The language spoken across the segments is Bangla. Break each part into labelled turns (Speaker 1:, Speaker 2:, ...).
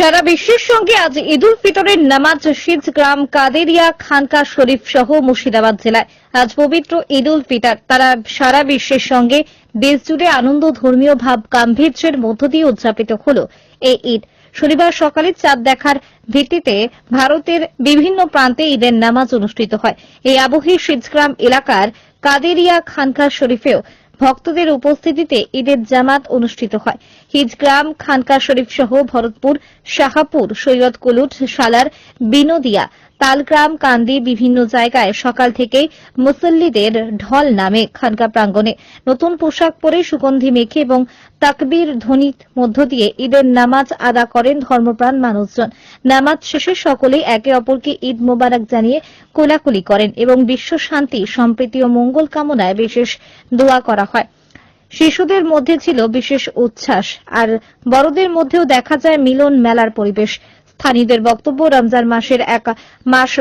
Speaker 1: সারা বিশ্বের সঙ্গে আজ ঈদ উল ফিতরের নামাজ সিজগ্রাম কাদেরিয়া খানকা শরীফ সহ মুর্শিদাবাদ জেলায় আজ পবিত্র ঈদ উল ফিতর তারা সারা বিশ্বের সঙ্গে দেশ জুড়ে আনন্দ ধর্মীয় ভাব গাম্ভীর্যের মধ্য দিয়ে উদযাপিত হল এই ঈদ। শনিবার সকালে চাঁদ দেখার ভিত্তিতে ভারতের বিভিন্ন প্রান্তে ঈদের নামাজ অনুষ্ঠিত হয়। এই আবহে সিজগ্রাম এলাকার কাদেরিয়া খানকা শরীফেও ভক্তদের উপস্থিতিতে ঈদের জামাত অনুষ্ঠিত হয়। হিজগ্রাম খানকা শরীফ সহ ভরতপুর, শাহাপুর, সৈয়দ কুলুট, সালার, বিনোদিয়া, তালগ্রাম, কান্দি বিভিন্ন জায়গায় সকাল থেকেই মুসল্লিদের ঢল নামে খানকা প্রাঙ্গণে। নতুন পোশাক পরে সুগন্ধি মেখে এবং তাকবীর ধ্বনির মধ্য দিয়ে ঈদের নামাজ আদা করেন ধর্মপ্রাণ মানুষজন। নামাজ শেষে সকলেই একে অপরকে ঈদ মোবারক জানিয়ে কোলাকুলি করেন এবং বিশ্ব শান্তি, সম্প্রীতি ও মঙ্গল কামনায় বিশেষ দোয়া করা হয়। শিশুদের মধ্যে ছিল বিশেষ উচ্ছ্বাস, আর বড়দের মধ্যেও দেখা যায় মিলন মেলার পরিবেশ। স্থানীয়দের বক্তব্য, রমজান মাসের এক মাস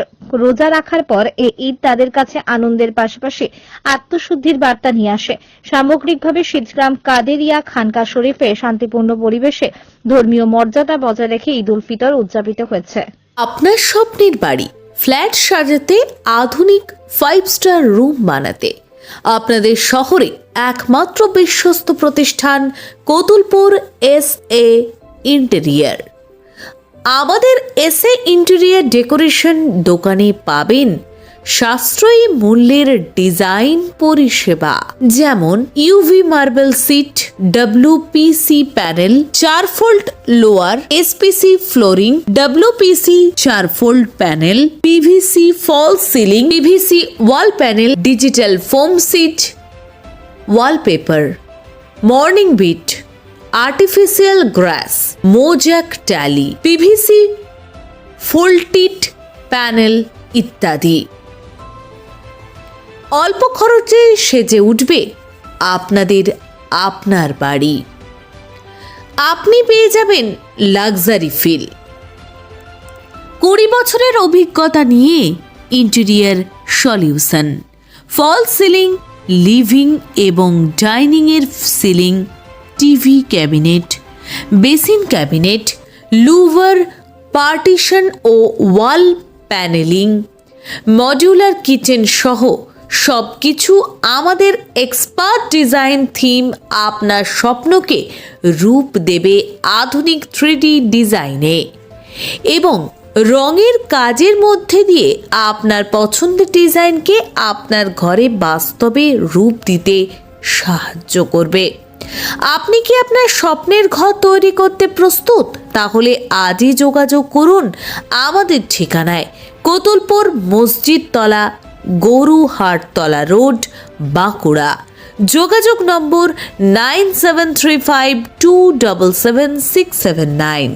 Speaker 1: রোজা রাখার পর এই ঈদ তাদের কাছে আনন্দের পাশাপাশি আত্মশুদ্ধির বার্তা নিয়ে আসে। সামগ্রিকভাবে সিজগ্রাম কাদেরিয়া খানকা শরীফে শান্তিপূর্ণ পরিবেশে ধর্মীয় মর্যাদা বজায় রেখে ঈদ উল ফিতর উদযাপিত হয়েছে।
Speaker 2: আপনার স্বপ্নের বাড়ি, ফ্ল্যাট সাজাতে, আধুনিক 5 স্টার রুম বানাতে আপনাদের শহরে একমাত্র বিশ্বস্ত প্রতিষ্ঠান কতুলপুর SA ইন্টেরিয়র। আমাদের SA ইন্টেরিয়র ডেকোরেশন দোকানে পাবেন সাশ্রয়ী মূল্যের ডিজাইন পরিষেবা, যেমন UV marble sheet, WPC panel, 4 fold louvre, SPC flooring, WPC 4 fold panel, PVC false ceiling, PVC wall panel, digital foam sheet, wallpaper, morning bit, artificial grass, mosaic tile, PVC fluted panel ইত্যাদি। অল্প খরচে সেজে উঠবে আপনার বাড়ি। আপনি পেয়ে যাবেন লাক্সারি ফিল। 20 বছরের অভিজ্ঞতা নিয়ে interior solution, false ceiling, living এবং ডাইনিং এর ceiling, TV cabinet, basin cabinet, louvre, partition ও ওয়াল প্যানেলিং, মডিউলার কিচেন সহ সবকিছু আমাদের এক্সপার্ট ডিজাইন থিম আপনার স্বপ্নকে রূপ দেবে আধুনিক 3D ডিজাইনে এবং রঙের কাজের মধ্যে দিয়ে আপনার পছন্দের ডিজাইনকে আপনার ঘরে বাস্তবে রূপ দিতে সাহায্য করবে। আপনি কি আপনার স্বপ্নের ঘর তৈরি করতে প্রস্তুত? তাহলে আজই যোগাযোগ করুন আমাদের ঠিকানায়, কতুলপুর মসজিদ তলা, গরুহাটতলা রোড, বাঁকুড়া। যোগাযোগ নম্বর 9735277679।